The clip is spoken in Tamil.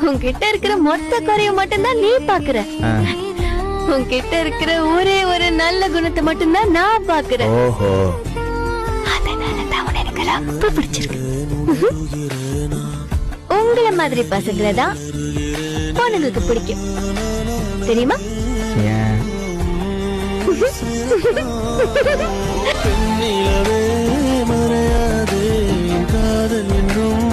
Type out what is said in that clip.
உன்கிட்ட இருக்கிற மொத்த குறைய மட்டும்தான் நீ பாக்குற. உன்கிட்ட இருக்கிற ஒரே ஒரு நல்ல குணத்தை மட்டும்தான் நான் பாக்குறேன். அதனாலதான் உன்னை எனக்கு ரொம்ப பிடிச்சிருக்கு. உங்கள மாதிரி பசங்களதான் பொண்ணுங்களுக்கு பிடிக்கும் தெரியுமா? மறையாதே காதல் என்றும்